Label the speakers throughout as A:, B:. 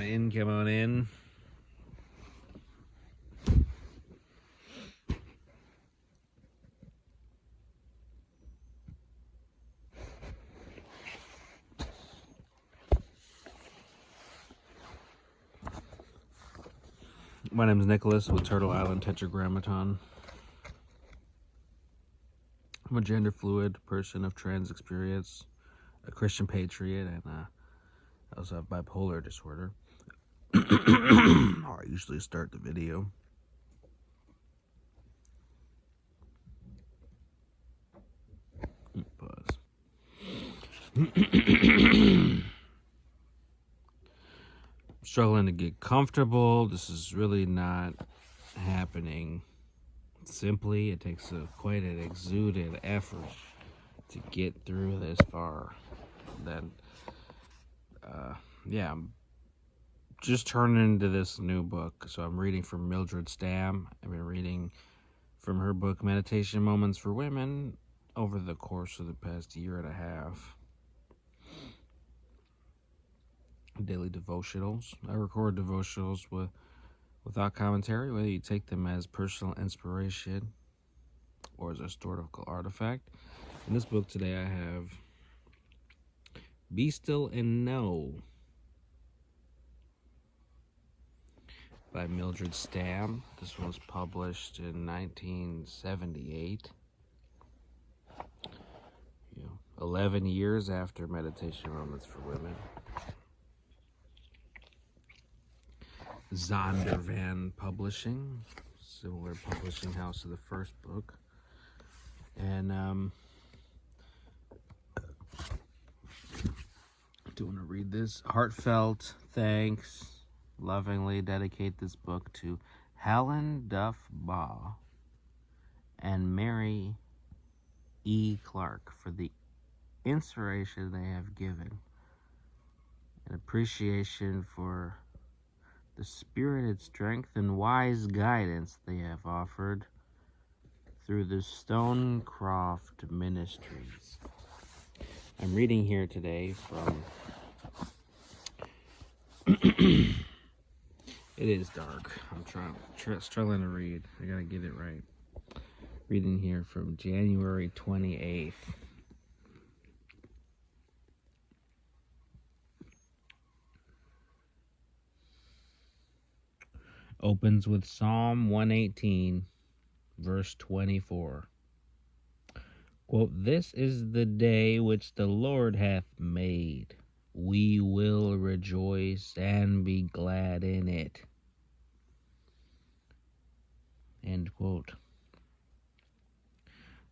A: in, come on in. My name is Nicholas with Turtle Island Tetragrammaton. I'm a gender fluid person of trans experience, a Christian patriot, and I also have bipolar disorder. I usually start the video. Pause. Struggling to get comfortable. This is really not happening simply. It takes quite an exuded effort to get through this far. Then, yeah, I'm just turning into this new book. So I'm reading from Mildred Stamm. I've been reading from her book Meditation Moments for Women over the course of the past year and a half. Daily devotionals. I record devotionals without commentary, whether you take them as personal inspiration or as a historical artifact. In this book today I have Be Still and Know by Mildred Stamm. This was published in 1978. 11 years after Meditation Moments for Women. Zondervan Publishing, similar publishing house to the first book. And do want to read this. Heartfelt thanks. Lovingly dedicate this book to Helen Duff Baugh and Mary E. Clark for the inspiration they have given, an appreciation for the spirited strength and wise guidance they have offered through the Stonecroft Ministries. I'm reading here today from it is dark. I'm struggling to read. I gotta get it right. Reading here from January 28th. Opens with Psalm 118, verse 24. Quote, "This is the day which the Lord hath made. We will rejoice and be glad in it." End quote.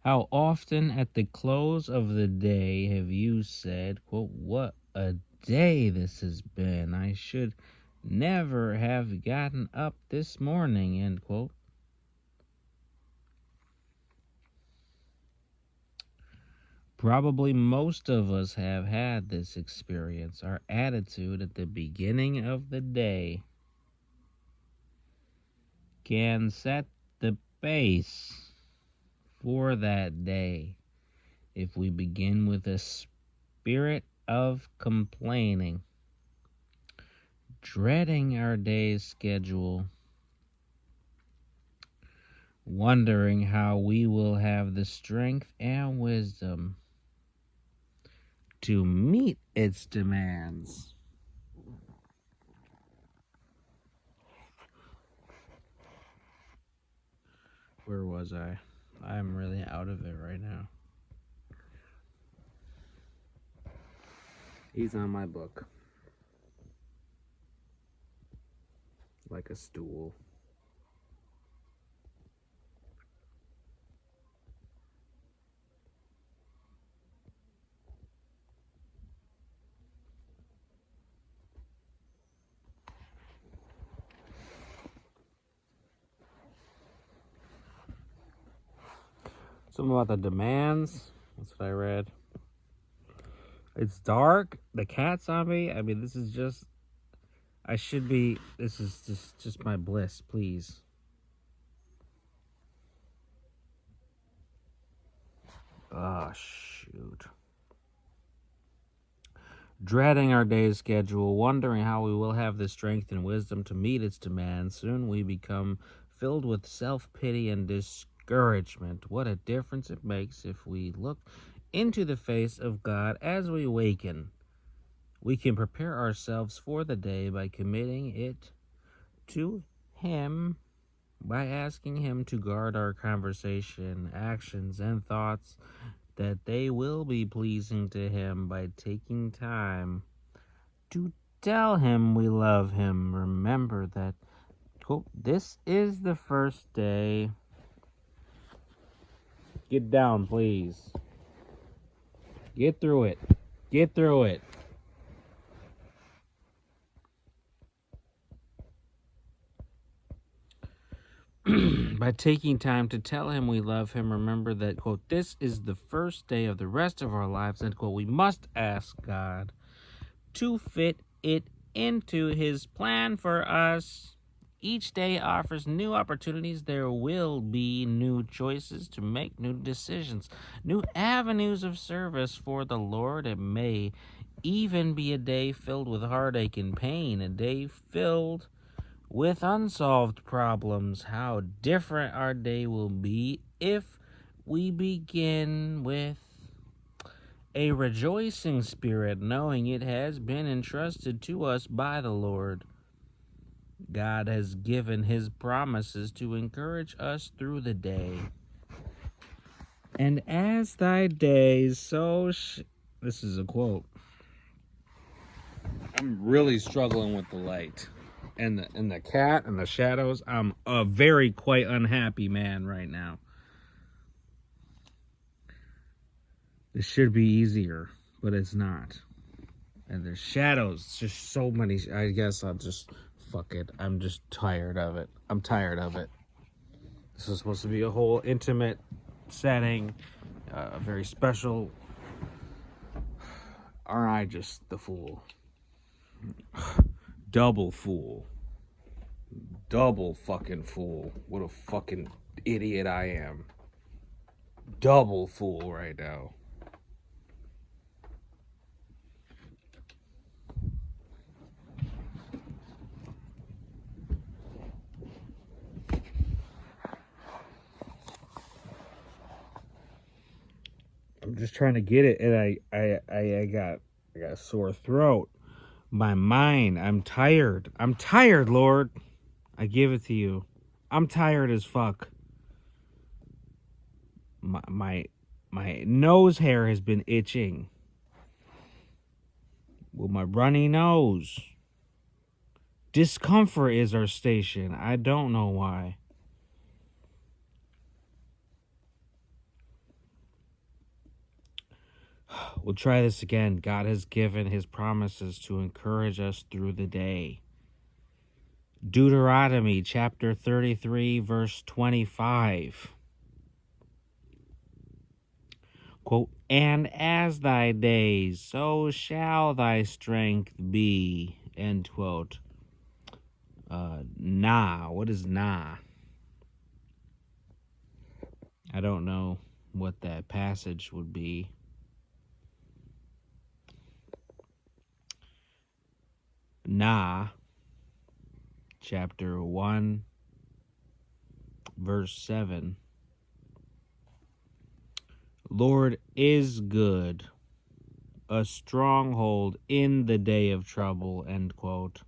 A: How often at the close of the day have you said, quote, "What a day this has been. I should never have gotten up this morning," end quote. Probably most of us have had this experience. Our attitude at the beginning of the day can set the pace for that day. If we begin with a spirit of complaining, dreading our day's schedule, wondering how we will have the strength and wisdom to meet its demands, where was I? I'm really out of it right now. He's on my book. Like a stool. Something about the demands. That's what I read. It's dark. The cat's on me. I mean, this is just... This is just my bliss, please. Ah, shoot. dreading our day's schedule, wondering how we will have the strength and wisdom to meet its demands. Soon we become filled with self-pity and discouragement. What a difference it makes if we look into the face of God as we waken. We can prepare ourselves for the day by committing it to Him, by asking Him to guard our conversation, actions, and thoughts, that they will be pleasing to Him, by taking time to tell Him we love Him. Remember that, quote, this is the first day. Get down, please. Get through it. Get through it. By taking time to tell Him we love Him, remember that, quote, this is the first day of the rest of our lives, end quote. We must ask God to fit it into His plan for us. Each day offers new opportunities. There will be new choices to make, new decisions, new avenues of service for the Lord. It may even be a day filled with heartache and pain, a day filled with unsolved problems. How different our day will be if we begin with a rejoicing spirit, knowing it has been entrusted to us by the Lord. God has given His promises to encourage us through the day. And as thy days, so this is a quote. I'm really struggling with the light and the cat and the shadows. I'm a very quite unhappy man right now. This should be easier, but it's not. And there's shadows, just so many. I guess I'll just fuck it. I'm just tired of it. I'm tired of it. This is supposed to be a whole intimate setting, a very special. Aren't I just the fool? Double fool. Double fucking fool. What a fucking idiot I am. Double fool right now. I'm just trying to get it, and I got a sore throat. My mind, I'm tired. I'm tired, Lord. I give it to you. I'm tired as fuck. My nose hair has been itching. With my runny nose. Discomfort is our station. I don't know why. We'll try this again. God has given His promises to encourage us through the day. Deuteronomy chapter 33, verse 25. Quote, and as thy days, so shall thy strength be. End quote. What is nah? I don't know what that passage would be. Nah, chapter 1, verse 7. Lord is good, a stronghold in the day of trouble, end quote.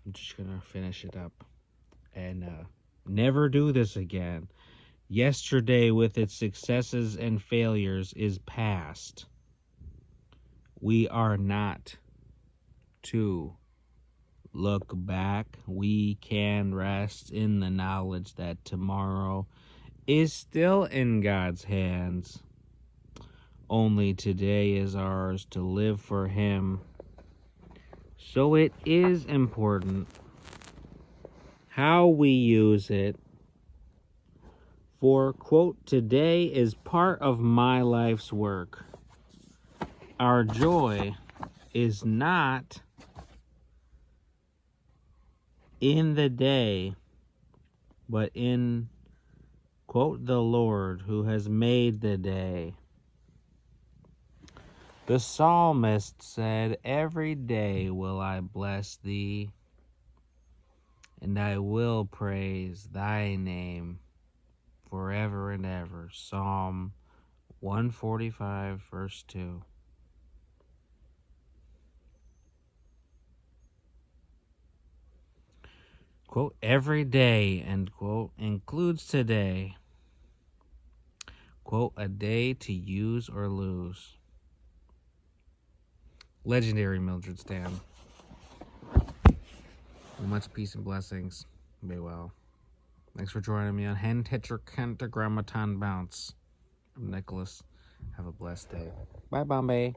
A: I'm just going to finish it up and never do this again. Yesterday, with its successes and failures, is past. We are not to look back. We can rest in the knowledge that tomorrow is still in God's hands. Only today is ours to live for Him. So it is important how we use it. For, quote, today is part of my life's work. Our joy is not in the day, but in, quote, the Lord who has made the day. The psalmist said, "Every day will I bless thee, and I will praise thy name forever and ever." Psalm 145, verse 2. Quote, "Every day," end quote, includes today. Quote, "A day to use or lose." Legendary Mildred Stamm. Much peace and blessings. Be well. Thanks for joining me on Hen Tetragrammaton Bounce. I'm Nicholas. Have a blessed day. Bye, Bombay.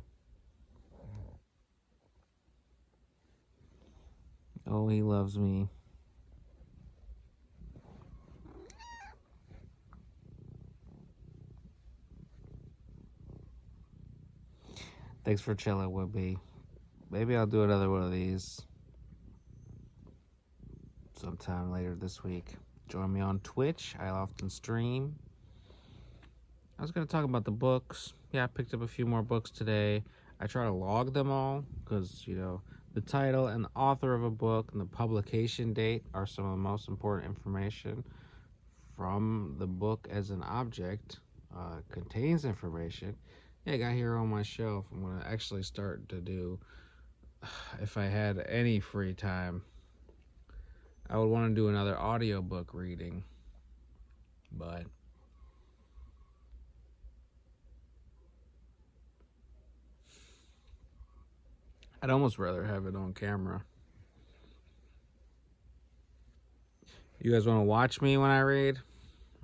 A: Oh, he loves me. Thanks for chilling with me. Maybe I'll do another one of these sometime later this week. Join me on Twitch. I often stream. I was going to talk about the books. Yeah, I picked up a few more books today. I try to log them all because, the title and the author of a book and the publication date are some of the most important information. From the book as an object contains information. Yeah, I got here on my shelf. I'm going to actually start to do, if I had any free time, I would want to do another audiobook reading. But I'd almost rather have it on camera. You guys want to watch me when I read?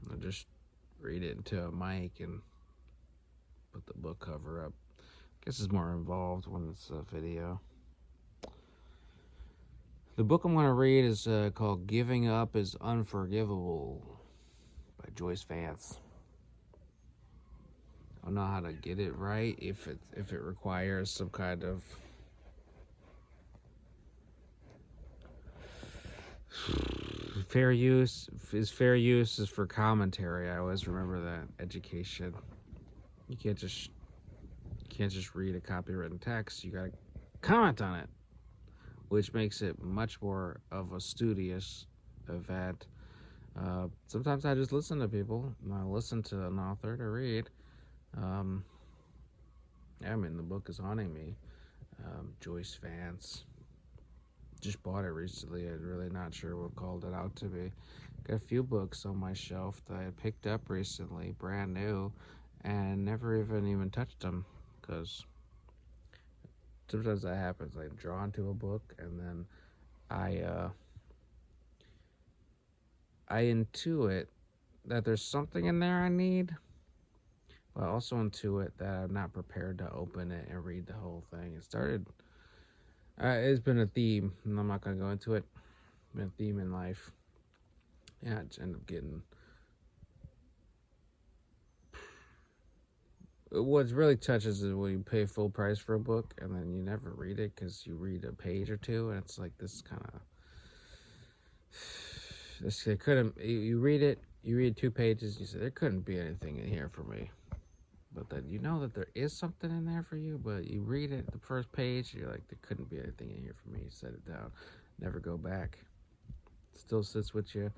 A: I'll just read it into a mic and put the book cover up. I guess it's more involved when it's a video. The book I'm going to read is called "Giving Up is Unforgivable" by Joyce Vance. I don't know how to get it right if it requires some kind of fair use. Fair use is for commentary. I always remember that. Education. You can't just read a copywritten text. You gotta comment on it, which makes it much more of a studious event. Sometimes I just listen to people. I listen to an author to read. The book is haunting me. Joyce Vance. Just bought it recently. I'm really not sure what called it out to me. Got a few books on my shelf that I picked up recently, brand new, and never even touched them, because sometimes that happens. I'm drawn to a book, and then I intuit that there's something in there I need, but I also intuit that I'm not prepared to open it and read the whole thing. It's been a theme, and I'm not going to go into it. It's been a theme in life. Yeah, I just end up getting... What really touches is when you pay full price for a book, and then you never read it because you read a page or two, and it's like this kind of... You read it, you read 2 pages, you say, there couldn't be anything in here for me. But then you know that there is something in there for you, but you read it, the first page, you're like, there couldn't be anything in here for me. You set it down, never go back. It still sits with you.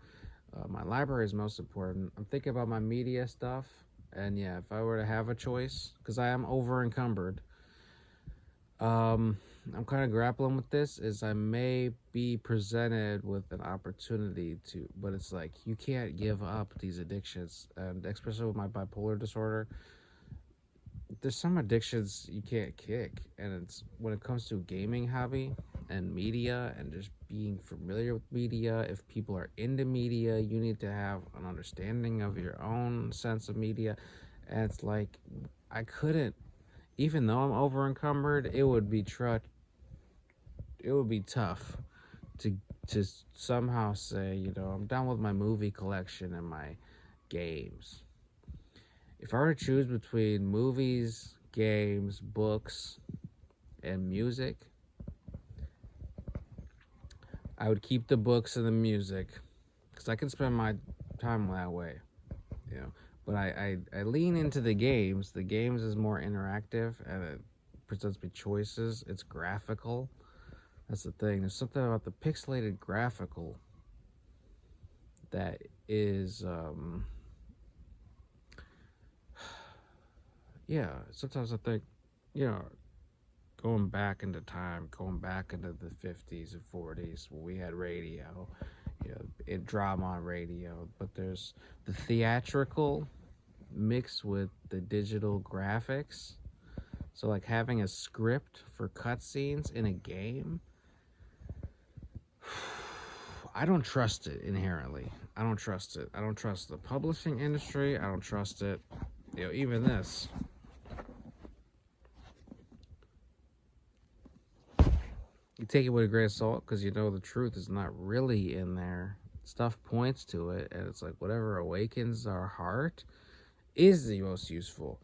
A: My library is most important. I'm thinking about my media stuff, and yeah, if I were to have a choice, because I am over encumbered, I'm kind of grappling with this, is I may be presented with an opportunity to, but it's like, you can't give up these addictions, and especially with my bipolar disorder, there's some addictions you can't kick, and it's when it comes to gaming hobby and media and just being familiar with media. If people are into media, you need to have an understanding of your own sense of media, and it's like, I couldn't, even though I'm over encumbered, it would be tough to somehow say, I'm done with my movie collection and my games. If I were to choose between movies, games, books, and music, I would keep the books and the music, because I can spend my time that way, But I lean into the games. The games is more interactive, and presents me choices. It's graphical. That's the thing. There's something about the pixelated graphical that is, yeah. Sometimes I think, you know, going back into time, going back into the 50s and 40s when we had radio, drama on radio, but there's the theatrical mixed with the digital graphics. So, like having a script for cutscenes in a game, I don't trust it inherently. I don't trust it. I don't trust the publishing industry. I don't trust it. Even this. You take it with a grain of salt because the truth is not really in there. Stuff points to it, and it's like whatever awakens our heart is the most useful.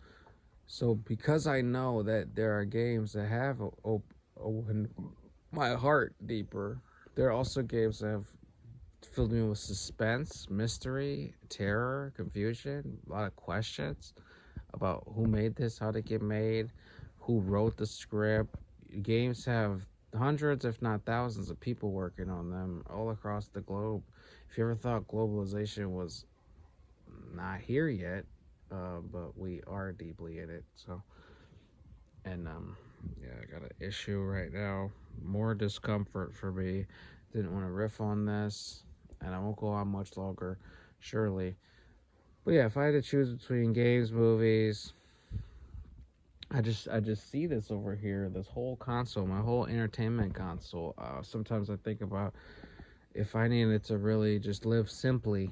A: So because I know that there are games that have opened my heart deeper, there are also games that have filled me with suspense, mystery, terror, confusion, a lot of questions about who made this, how did it get made, who wrote the script. Games have hundreds, if not thousands, of people working on them all across the globe. If you ever thought globalization was not here yet, but we are deeply in it. So, and yeah, I got an issue right now. More discomfort for me. Didn't want to riff on this, and I won't go on much longer, surely. But yeah, if I had to choose between games, movies, I just see this over here, this whole console, my whole entertainment console. Sometimes I think about if I needed to really just live simply,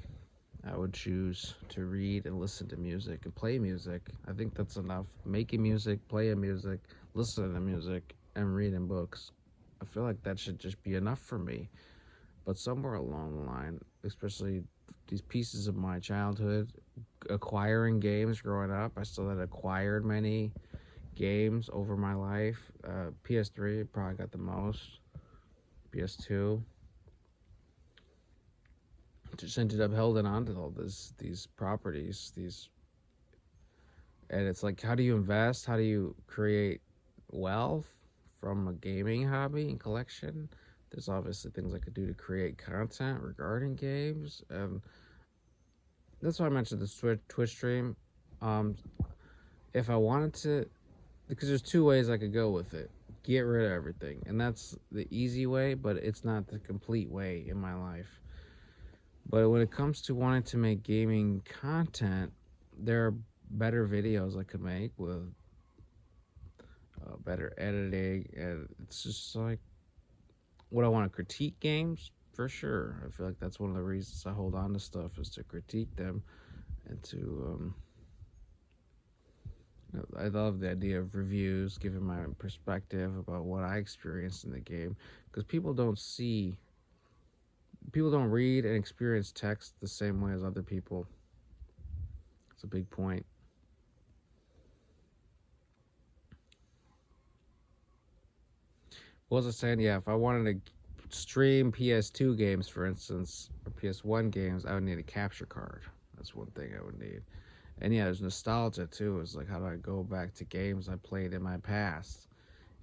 A: I would choose to read and listen to music and play music. I think that's enough. Making music, playing music, listening to music, and reading books. I feel like that should just be enough for me. But somewhere along the line, especially these pieces of my childhood, acquiring games growing up, I still had acquired many games over my life. PS3 probably got the most. PS2 just ended up holding on to all these properties, and it's like, how do you invest? How do you create wealth from a gaming hobby and collection? There's obviously things I could do to create content regarding games, and that's why I mentioned the Twitch stream. If I wanted to, because there's two ways I could go with it. Get rid of everything, and that's the easy way, but it's not the complete way in my life. But when it comes to wanting to make gaming content, there are better videos I could make with better editing, and it's just like, would I want to critique games? For sure. I feel like that's one of the reasons I hold on to stuff, is to critique them and to I love the idea of reviews, giving my perspective about what I experienced in the game, because people don't read and experience text the same way as other people. It's a big point. What was I saying? Yeah, if I wanted to stream PS2 games, for instance, or PS1 games, I would need a capture card. That's one thing I would need. And yeah, there's nostalgia too. It's like, how do I go back to games I played in my past?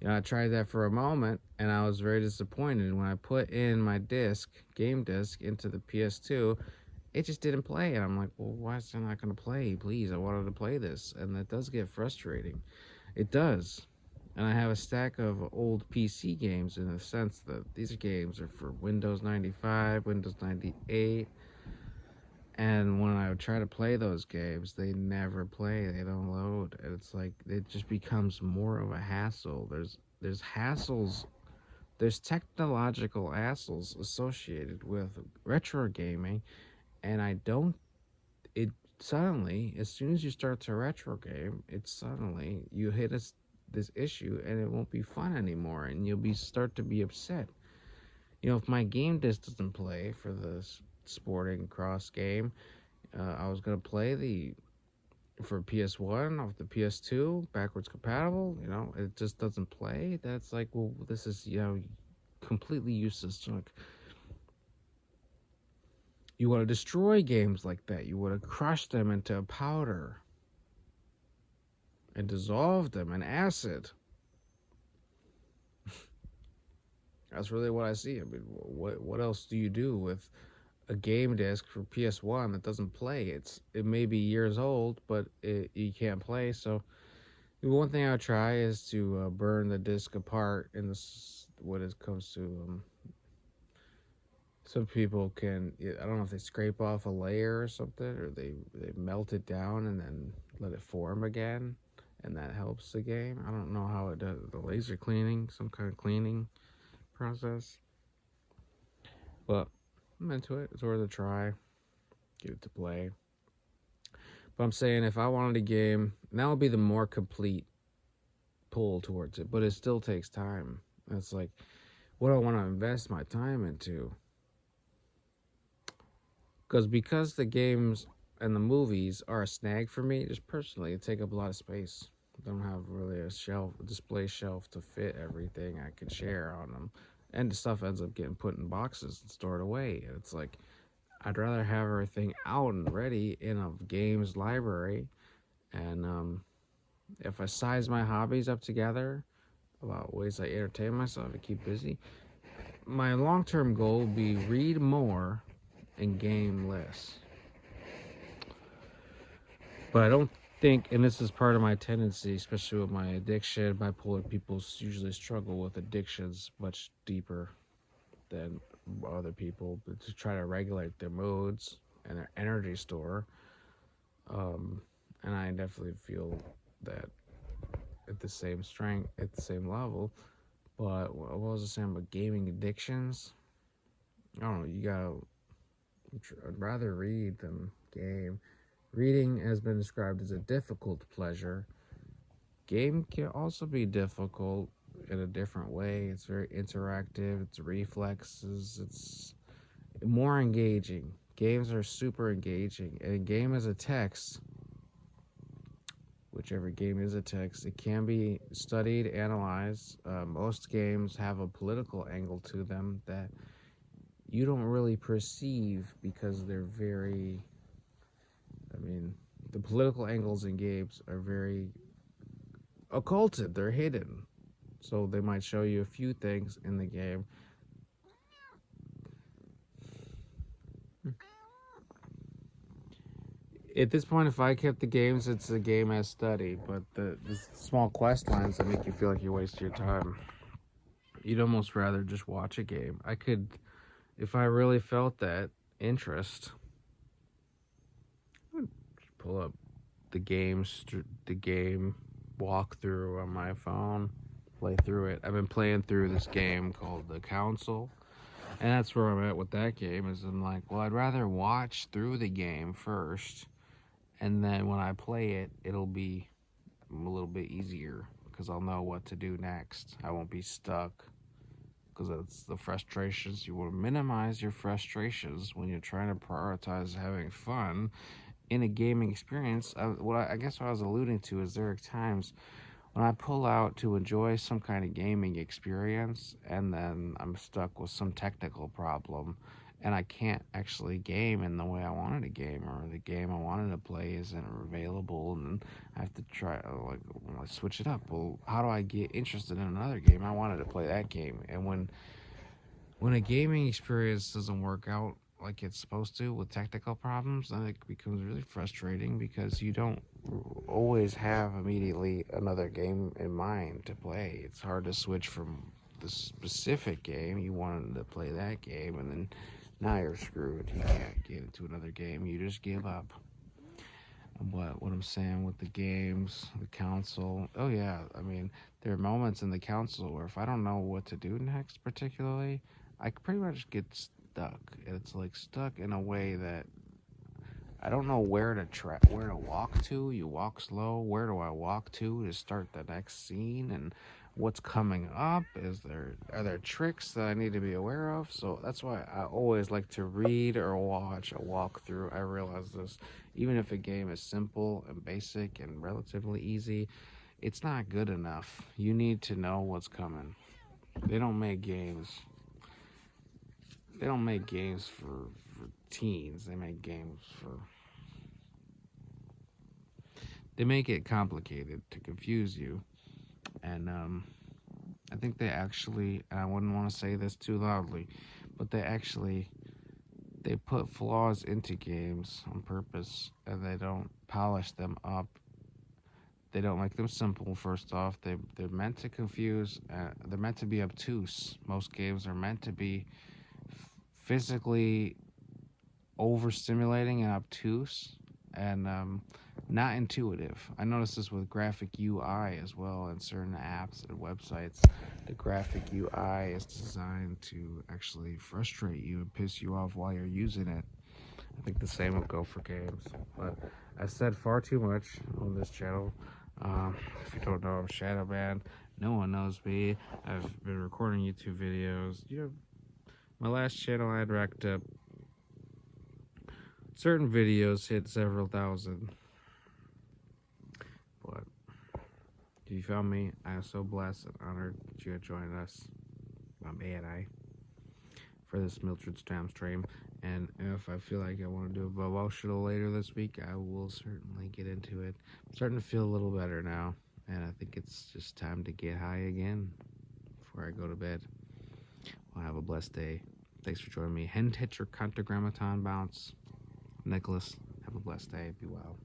A: I tried that for a moment, and I was very disappointed. When I put in my game disc, into the PS2, it just didn't play. And I'm like, well, why is it not going to play? Please, I wanted to play this. And that does get frustrating. It does. And I have a stack of old PC games, in the sense that these games are for Windows 95, Windows 98. And when I would try to play those games, they never play. They don't load. And it's like, it just becomes more of a hassle. There's hassles. There's technological hassles associated with retro gaming. And suddenly, as soon as you start to retro game, you hit this issue, and it won't be fun anymore. And you'll start to be upset. If my game disc doesn't play for this sporting cross game, I was going to play for PS1 off the PS2 backwards compatible, it just doesn't play. That's like, well, this is completely useless junk. You want to destroy games like that. You want to crush them into a powder and dissolve them in acid.
B: That's really what I see. I mean, what else do you do with a game disc for PS1 that doesn't play? It may be years old, but you can't play. So the one thing I would try is to burn the disc apart in this when it comes to some people can, I don't know if they scrape off a layer or something, or they melt it down and then let it form again, and that helps the game. I don't know how it does the laser cleaning, some kind of cleaning process, but I'm into it. It's worth a try. Give it to play. But I'm saying if I wanted a game, that would be the more complete pull towards it. But it still takes time. It's like, what do I want to invest my time into? Because the games and the movies are a snag for me, just personally, it take up a lot of space. I don't have really a display shelf to fit everything I can share on them, and the stuff ends up getting put in boxes and stored away. And it's like I'd rather have everything out and ready in a games library. And if I size my hobbies up together about ways I entertain myself and keep busy, my long-term goal would be read more and game less. But I don't think, and this is part of my tendency, especially with my addiction, bipolar people usually struggle with addictions much deeper than other people, but to try to regulate their moods and their energy store. And I definitely feel that at the same strength, at the same level. But what was I saying about gaming addictions? I don't know. I'd rather read than game. Reading has been described as a difficult pleasure. Game can also be difficult in a different way. It's very interactive, it's reflexes, it's more engaging. Games are super engaging. And a game is a text, whichever game is a text, it can be studied, analyzed. Most games have a political angle to them that you don't really perceive because they're very, I mean, the political angles in games are very occulted, they're hidden. So they might show you a few things in the game. At this point, if I kept the games, it's a game as study. But the small quest lines that make you feel like you waste your time, you'd almost rather just watch a game. I could, if I really felt that interest, I'd pull up the game walkthrough on my phone, play through it. I've been playing through this game called The Council. And that's where I'm at with that game. Is I'm like, well, I'd rather watch through the game first, and then when I play it, it'll be a little bit easier because I'll know what to do next. I won't be stuck because that's the frustrations. You want to minimize your frustrations when you're trying to prioritize having fun in a gaming experience. I guess what I was alluding to is there are times when I pull out to enjoy some kind of gaming experience and then I'm stuck with some technical problem and I can't actually game in the way I wanted to game, or the game I wanted to play isn't available, and I have to try like switch it up. Well, how do I get interested in another game? I wanted to play that game, and when a gaming experience doesn't work out like it's supposed to with technical problems, then it becomes really frustrating because you don't always have immediately another game in mind to play. It's hard to switch from the specific game you wanted to play that game, and then now you're screwed. You can't get into another game. You just give up. What I'm saying with the games, the council. Oh yeah, I mean there are moments in the council where if I don't know what to do next, particularly, I pretty much get stuck. It's like stuck in a way that I don't know where to walk to. You walk slow. Where do I walk to start the next scene? And what's coming up? Are there tricks that I need to be aware of? So that's why I always like to read or watch a walkthrough. I realize this, even if a game is simple and basic and relatively easy, it's not good enough. You need to know what's coming. They don't make games. They don't make games for teens. They make it complicated to confuse you, and I think they actually, and I wouldn't want to say this too loudly, but they put flaws into games on purpose, and they don't polish them up. They don't make them simple. First off, they're meant to confuse. They're meant to be obtuse. Most games are meant to be physically overstimulating and obtuse, and not intuitive. I noticed this with graphic UI as well in certain apps and websites. The graphic UI is designed to actually frustrate you and piss you off while you're using it. I think the same will go for games. But I've said far too much on this channel. If you don't know, I'm Shadow Man. No one knows me. I've been recording YouTube videos. My last channel I had racked up certain videos hit several thousand. But if you found me, I am so blessed and honored that you had joined us, my man, for this Mildred Stamm stream. And if I feel like I want to do a promotional later this week, I will certainly get into it. I'm starting to feel a little better now, and I think it's just time to get high again before I go to bed. Well, have a blessed day. Thanks for joining me. Hen hit your Contagrammaton bounce. Nicholas, have a blessed day. Be well.